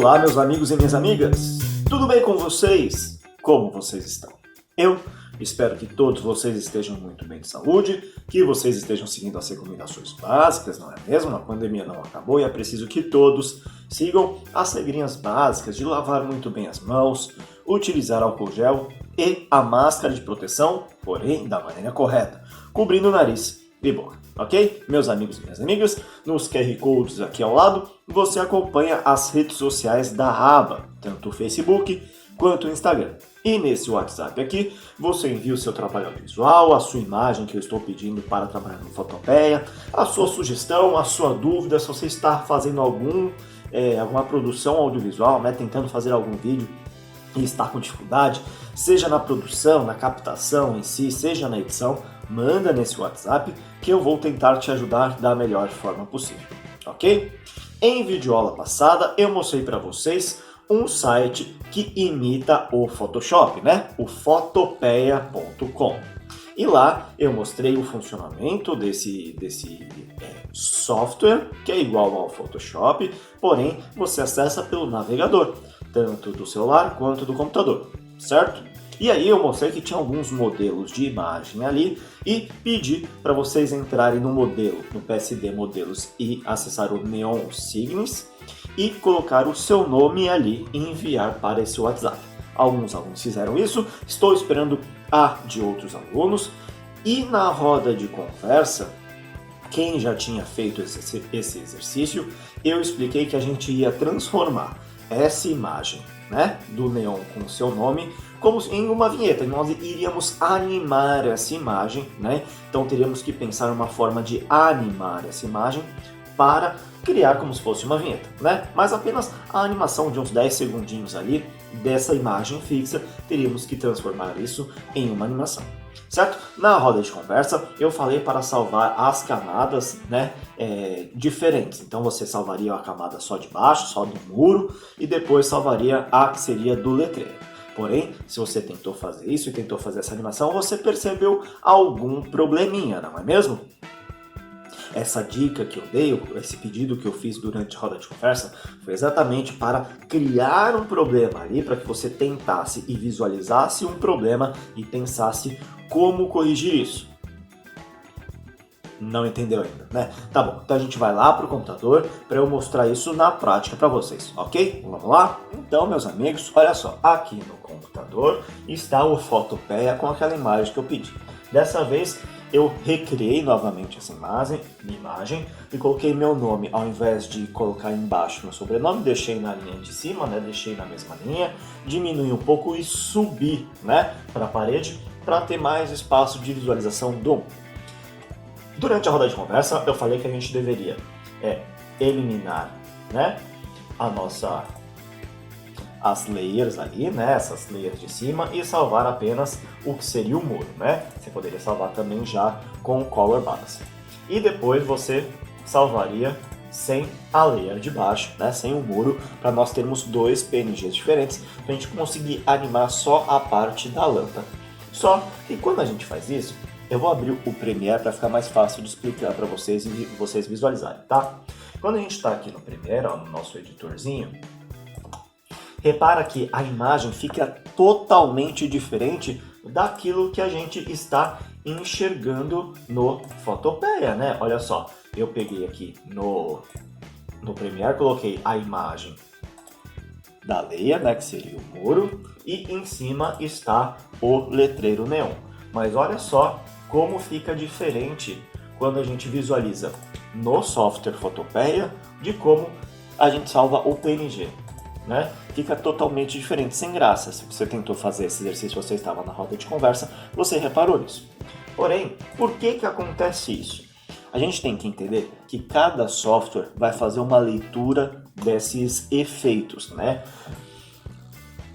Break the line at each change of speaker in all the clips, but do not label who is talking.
Olá, meus amigos e minhas amigas, tudo bem com vocês? Como vocês estão? Eu espero que todos vocês estejam muito bem de saúde, que vocês estejam seguindo as recomendações básicas, não é mesmo? A pandemia não acabou e é preciso que todos sigam as regrinhas básicas de lavar muito bem as mãos, utilizar álcool gel e a máscara de proteção, porém da maneira correta, cobrindo o nariz e boca, ok? Meus amigos e minhas amigas, nos QR Codes aqui ao lado, você acompanha as redes sociais da aba, tanto o Facebook quanto o Instagram. E nesse WhatsApp aqui, você envia o seu trabalho audiovisual, a sua imagem que eu estou pedindo para trabalhar no Fotopeia, a sua sugestão, a sua dúvida, se você está fazendo alguma produção audiovisual, né, tentando fazer algum vídeo e está com dificuldade, seja na produção, na captação em si, seja na edição, manda nesse WhatsApp que eu vou tentar te ajudar da melhor forma possível, ok? Em videoaula passada eu mostrei para vocês um site que imita o Photoshop, né? O fotopeia.com. E lá eu mostrei o funcionamento desse software, que é igual ao Photoshop, porém você acessa pelo navegador, tanto do celular quanto do computador, certo? E aí eu mostrei que tinha alguns modelos de imagem ali e pedi para vocês entrarem no modelo, no PSD Modelos e acessar o Neon Signs e colocar o seu nome ali e enviar para esse WhatsApp. Alguns alunos fizeram isso, estou esperando a de outros alunos e na roda de conversa, quem já tinha feito esse exercício, eu expliquei que a gente ia transformar essa imagem, né, do neon com o seu nome como em uma vinheta, e nós iríamos animar essa imagem, né? Então teríamos que pensar uma forma de animar essa imagem para criar como se fosse uma vinheta, né? Mas apenas a animação de uns 10 segundinhos ali dessa imagem fixa, teríamos que transformar isso em uma animação, certo? Na roda de conversa eu falei para salvar as camadas, né, diferentes. Então você salvaria a camada só de baixo, só do muro, e depois salvaria a que seria do letreiro. Porém, se você tentou fazer isso e tentou fazer essa animação, você percebeu algum probleminha, não é mesmo? Essa dica que eu dei, esse pedido que eu fiz durante a roda de conversa, foi exatamente para criar um problema ali, para que você tentasse e visualizasse um problema e pensasse como corrigir isso. Não entendeu ainda, né? Tá bom, então a gente vai lá pro computador para eu mostrar isso na prática para vocês, ok? Vamos lá? Então, meus amigos, olha só, aqui no computador está o Fotopeia com aquela imagem que eu pedi. Dessa vez eu recriei novamente essa imagem e coloquei meu nome, ao invés de colocar embaixo meu sobrenome, deixei na linha de cima, né? Deixei na mesma linha, diminui um pouco e subi, né, para a parede para ter mais espaço de visualização do. Durante a roda de conversa, eu falei que a gente deveria eliminar, né, as layers ali, né, essas layers de cima, e salvar apenas o que seria o muro, né? Você poderia salvar também já com o Color Balance. E depois você salvaria sem a layer de baixo, né, sem o muro, para nós termos dois PNGs diferentes, para a gente conseguir animar só a parte da lâmpada. Só que quando a gente faz isso, eu vou abrir o Premiere para ficar mais fácil de explicar para vocês e vocês visualizarem, tá? Quando a gente está aqui no Premiere, ó, no nosso editorzinho, repara que a imagem fica totalmente diferente daquilo que a gente está enxergando no Fotopeia, né? Olha só, eu peguei aqui no Premiere, coloquei a imagem da layer, né, que seria o muro, e em cima está o letreiro neon. Mas olha só como fica diferente quando a gente visualiza no software Fotopeia de como a gente salva o PNG, né? Fica totalmente diferente, sem graça. Se você tentou fazer esse exercício, você estava na roda de conversa, você reparou nisso. Porém, por que acontece isso? A gente tem que entender que cada software vai fazer uma leitura desses efeitos, né?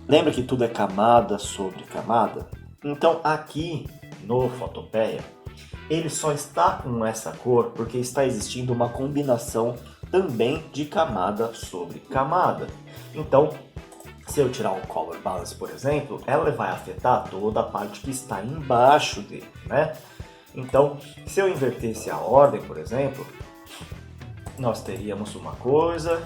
Lembra que tudo é camada sobre camada? Então aqui no Fotopeia, ele só está com essa cor porque está existindo uma combinação também de camada sobre camada. Então, se eu tirar um Color Balance, por exemplo, ela vai afetar toda a parte que está embaixo dele, né? Então, se eu invertesse a ordem, por exemplo, nós teríamos uma coisa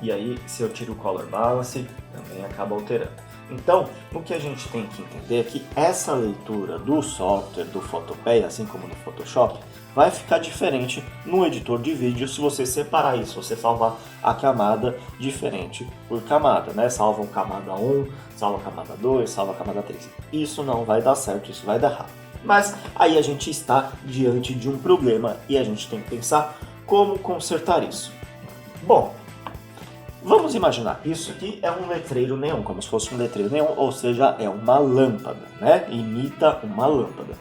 E aí, se eu tiro o Color Balance, também acaba alterando. Então, o que a gente tem que entender é que essa leitura do software do Photopea, assim como no Photoshop, vai ficar diferente no editor de vídeo se você separar isso, você salvar a camada diferente por camada, né? Salva o camada 1, salva a camada 2, salva a camada 3. Isso não vai dar certo, isso vai dar errado. Mas aí a gente está diante de um problema e a gente tem que pensar como consertar isso. Bom, vamos imaginar, isso aqui é um letreiro neon, como se fosse um letreiro neon, ou seja, é uma lâmpada, né? Imita uma lâmpada.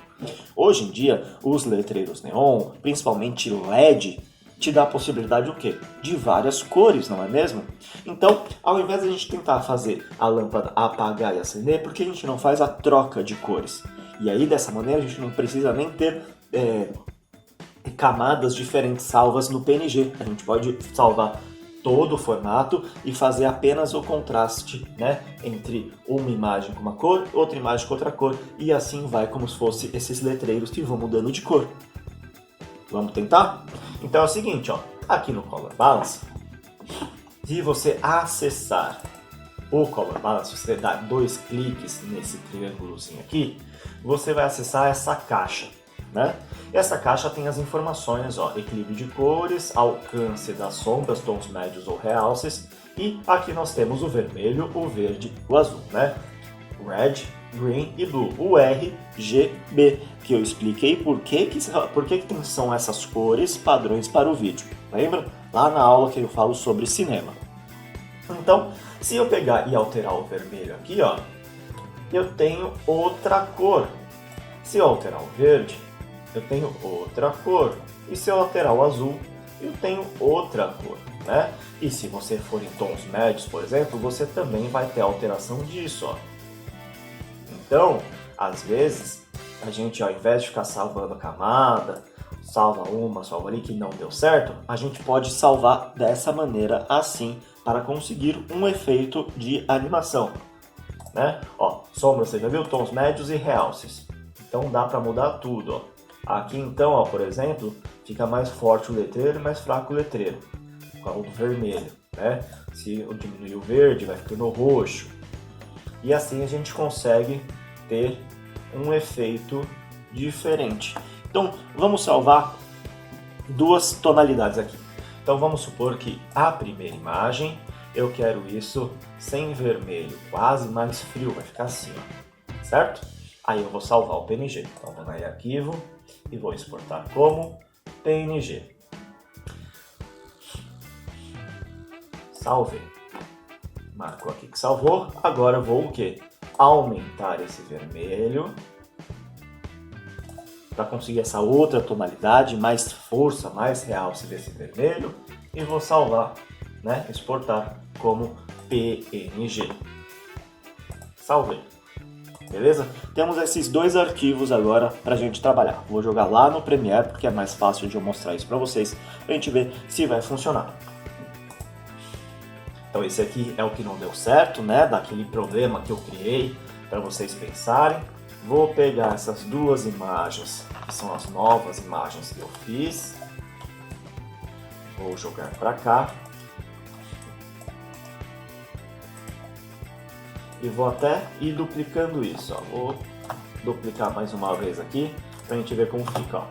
Hoje em dia, os letreiros neon, principalmente LED, te dá a possibilidade o quê? De várias cores, não é mesmo? Então, ao invés de a gente tentar fazer a lâmpada apagar e acender, por que a gente não faz a troca de cores? E aí, dessa maneira, a gente não precisa nem ter camadas diferentes salvas no PNG. A gente pode salvar todo o formato e fazer apenas o contraste, né, entre uma imagem com uma cor, outra imagem com outra cor, e assim vai como se fosse esses letreiros que vão mudando de cor. Vamos tentar? Então é o seguinte, ó, aqui no Color Balance, se você acessar o Color Balance, você dá 2 cliques nesse triângulozinho aqui, você vai acessar essa caixa, né? Essa caixa tem as informações, ó, equilíbrio de cores, alcance das sombras, tons médios ou realces, e aqui nós temos o vermelho, o verde, o azul, né? Red, Green e Blue, o RGB, que eu expliquei por que são essas cores padrões para o vídeo. Lembra? Lá na aula que eu falo sobre cinema. Então, se eu pegar e alterar o vermelho aqui, ó, eu tenho outra cor. Se eu alterar o verde, eu tenho outra cor. E se eu alterar o azul, eu tenho outra cor, né? E se você for em tons médios, por exemplo, você também vai ter alteração disso, ó. Então, às vezes, a gente, ao invés de ficar salvando a camada, salva uma, salva ali, que não deu certo, a gente pode salvar dessa maneira, assim, para conseguir um efeito de animação, né? Ó, sombra, você já viu? Tons médios e realces. Então dá para mudar tudo, ó. Aqui então, ó, por exemplo, fica mais forte o letreiro e mais fraco o letreiro, com o vermelho, né? Se eu diminuir o verde, vai ficando roxo. E assim a gente consegue ter um efeito diferente. Então, vamos salvar 2 tonalidades aqui. Então, vamos supor que a primeira imagem, eu quero isso sem vermelho, quase mais frio, vai ficar assim, ó, certo? Aí eu vou salvar o PNG. Então, vou em arquivo e vou exportar como PNG. Salvei. Marcou aqui que salvou. Agora eu vou o quê? Aumentar esse vermelho para conseguir essa outra tonalidade, mais força, mais realce desse vermelho, e vou salvar, né? Exportar como PNG. Salvei. Beleza? Temos esses 2 arquivos agora para a gente trabalhar. Vou jogar lá no Premiere porque é mais fácil de eu mostrar isso para vocês, para a gente ver se vai funcionar. Então esse aqui é o que não deu certo, né? Daquele problema que eu criei para vocês pensarem. Vou pegar essas 2 imagens, que são as novas imagens que eu fiz. Vou jogar para cá. E vou até ir duplicando isso, ó. Vou duplicar mais uma vez aqui, para a gente ver como fica, ó.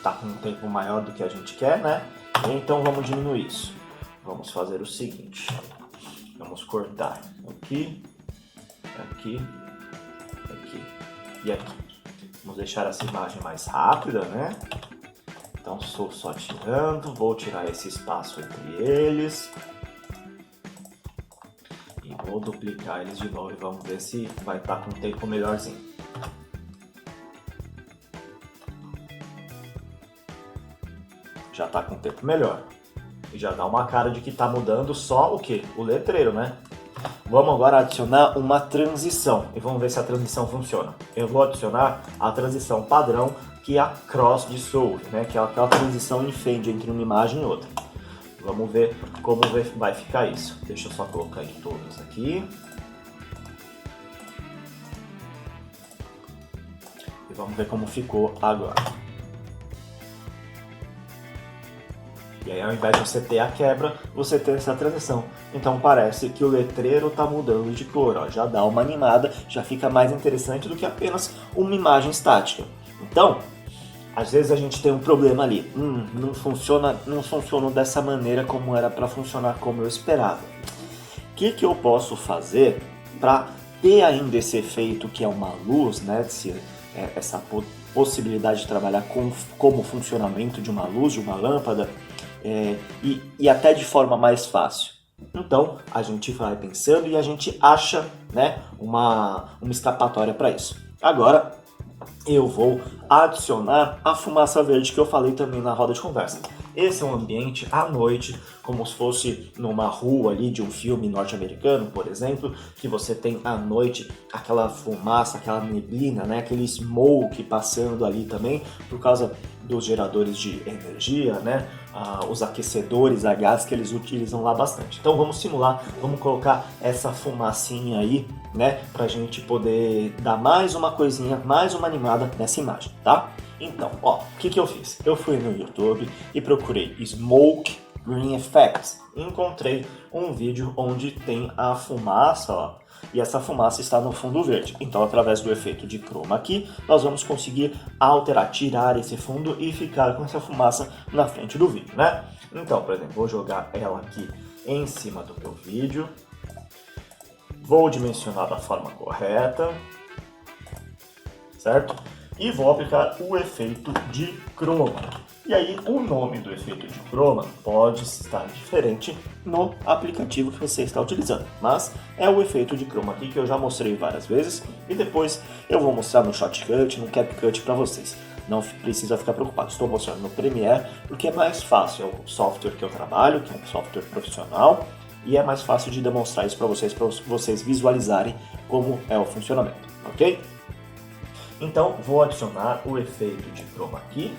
Tá com um tempo maior do que a gente quer, né? Então vamos diminuir isso. Vamos fazer o seguinte. Vamos cortar aqui, aqui, aqui e aqui. Vamos deixar essa imagem mais rápida, né? Então estou só tirando, vou tirar esse espaço entre eles. E vou duplicar eles de novo e vamos ver se vai estar com um tempo melhorzinho. Já está com um tempo melhor. E já dá uma cara de que está mudando só o quê? O letreiro, né? Vamos agora adicionar uma transição e vamos ver se a transição funciona. Eu vou adicionar a transição padrão, que é a Cross Dissolve, né? Que é aquela transição em fade entre uma imagem e outra. Vamos ver como vai ficar isso. Deixa eu só colocar em todos aqui. E vamos ver como ficou agora. E aí ao invés de você ter a quebra, você tem essa transição. Então parece que o letreiro está mudando de cor, ó, já dá uma animada, já fica mais interessante do que apenas uma imagem estática. Então, às vezes a gente tem um problema ali, não funciona dessa maneira como era para funcionar como eu esperava. O que eu posso fazer para ter ainda esse efeito que é uma luz, né, essa possibilidade de trabalhar como funcionamento de uma luz, de uma lâmpada, e até de forma mais fácil. Então a gente vai pensando e a gente acha, né, uma escapatória para isso. Agora eu vou adicionar a fumaça verde que eu falei também na roda de conversa. Esse é um ambiente à noite, como se fosse numa rua ali de um filme norte-americano, por exemplo, que você tem à noite aquela fumaça, aquela neblina, né, aquele smoke passando ali também, por causa dos geradores de energia, né, os aquecedores a gás que eles utilizam lá bastante. Então vamos simular, vamos colocar essa fumacinha aí, né, pra gente poder dar mais uma coisinha, mais uma animada nessa imagem, tá? Então, ó, o que eu fiz? Eu fui no YouTube e procurei Smoke Green Effects. Encontrei um vídeo onde tem a fumaça, ó, e essa fumaça está no fundo verde. Então, através do efeito de chroma key, nós vamos conseguir alterar, tirar esse fundo e ficar com essa fumaça na frente do vídeo, né? Então, por exemplo, vou jogar ela aqui em cima do meu vídeo. Vou dimensionar da forma correta, certo? E vou aplicar o efeito de chroma. E aí o nome do efeito de chroma pode estar diferente no aplicativo que você está utilizando, mas é o efeito de chroma aqui que eu já mostrei várias vezes e depois eu vou mostrar no Shotcut, no CapCut para vocês. Não precisa ficar preocupado, estou mostrando no Premiere porque é mais fácil, é o software que eu trabalho, que é um software profissional e é mais fácil de demonstrar isso para vocês visualizarem como é o funcionamento, ok? Então, vou adicionar o efeito de chroma key,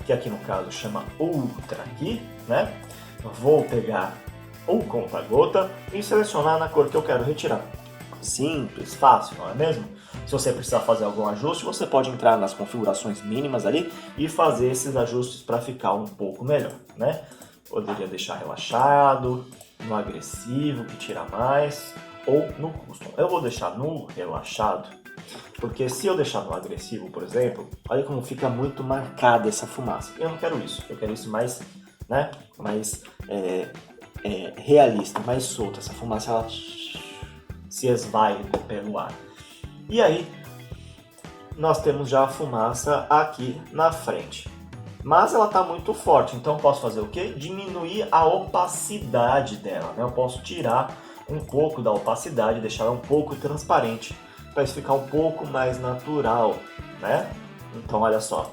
que aqui no caso chama Ultra Key, né? Vou pegar o conta-gota e selecionar na cor que eu quero retirar. Simples, fácil, não é mesmo? Se você precisar fazer algum ajuste, você pode entrar nas configurações mínimas ali e fazer esses ajustes para ficar um pouco melhor, né? Poderia deixar relaxado, no agressivo, que tira mais, ou no custom. Eu vou deixar no relaxado, porque se eu deixar no agressivo, por exemplo, olha como fica muito marcada essa fumaça. Eu não quero isso, eu quero isso mais, né, mais realista, mais solta. Essa fumaça ela se esvai pelo ar. E aí, nós temos já a fumaça aqui na frente. Mas ela está muito forte, então eu posso fazer o quê? Diminuir a opacidade dela, né? Eu posso tirar um pouco da opacidade, deixar ela um pouco transparente, para isso ficar um pouco mais natural, né? Então olha só.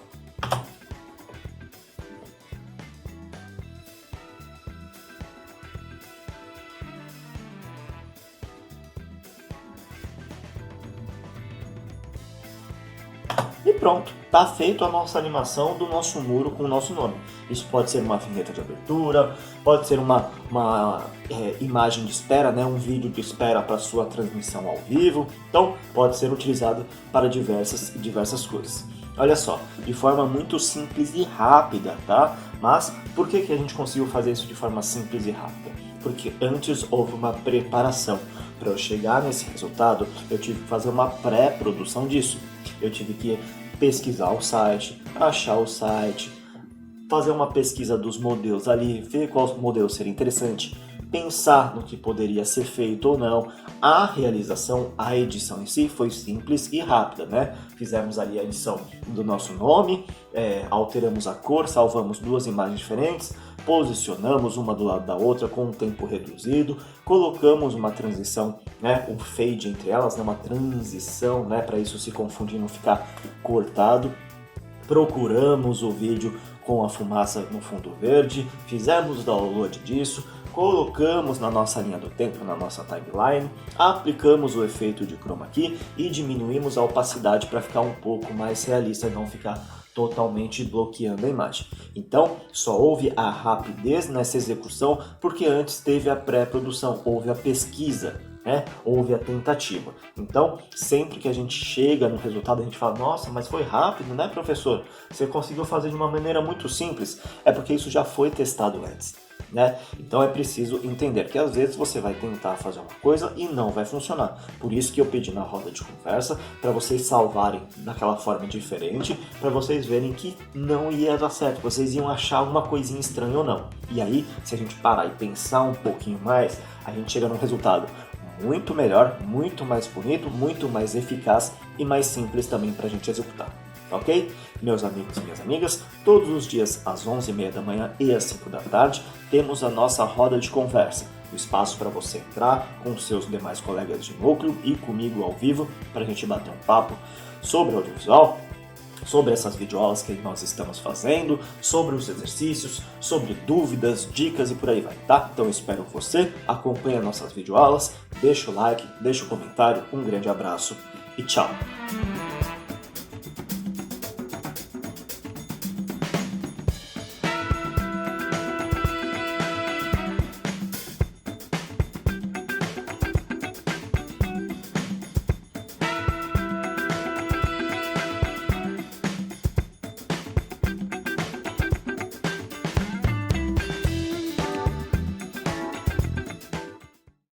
E pronto, tá feito a nossa animação do nosso muro com o nosso nome. Isso pode ser uma vinheta de abertura, pode ser uma imagem de espera, né? Um vídeo de espera para sua transmissão ao vivo. Então, pode ser utilizado para diversas coisas. Olha só, de forma muito simples e rápida, tá? Mas por que a gente conseguiu fazer isso de forma simples e rápida? Porque antes houve uma preparação. Para eu chegar nesse resultado, eu tive que fazer uma pré-produção disso. Eu tive que pesquisar o site, achar o site, fazer uma pesquisa dos modelos ali, ver qual modelo seria interessante, pensar no que poderia ser feito ou não. A realização, a edição em si foi simples e rápida, né? Fizemos ali a edição do nosso nome, alteramos a cor, salvamos duas imagens diferentes, posicionamos uma do lado da outra com um tempo reduzido, colocamos uma transição, né, um fade entre elas, né, uma transição, né, para isso se confundir e não ficar cortado. Procuramos o vídeo com a fumaça no fundo verde, fizemos o download disso, colocamos na nossa linha do tempo, na nossa timeline, aplicamos o efeito de chroma key e diminuímos a opacidade para ficar um pouco mais realista e não ficar totalmente bloqueando a imagem. Então, só houve a rapidez nessa execução porque antes teve a pré-produção, houve a pesquisa, né? Houve a tentativa. Então, sempre que a gente chega no resultado, a gente fala, nossa, mas foi rápido, né, professor? Você conseguiu fazer de uma maneira muito simples. É porque isso já foi testado antes, né? Então é preciso entender que às vezes você vai tentar fazer uma coisa e não vai funcionar. Por isso que eu pedi na roda de conversa para vocês salvarem daquela forma diferente, para vocês verem que não ia dar certo, vocês iam achar alguma coisinha estranha ou não. E aí, se a gente parar e pensar um pouquinho mais, a gente chega num resultado muito melhor, muito mais bonito, muito mais eficaz e mais simples também para a gente executar. Ok? Meus amigos e minhas amigas, todos os dias às 11h30 da manhã e às 5 da tarde temos a nossa roda de conversa, o espaço para você entrar com seus demais colegas de núcleo e comigo ao vivo para a gente bater um papo sobre audiovisual, sobre essas videoaulas que nós estamos fazendo, sobre os exercícios, sobre dúvidas, dicas e por aí vai, tá? Então eu espero você, acompanhe nossas videoaulas, deixa o like, deixa o comentário, um grande abraço e tchau!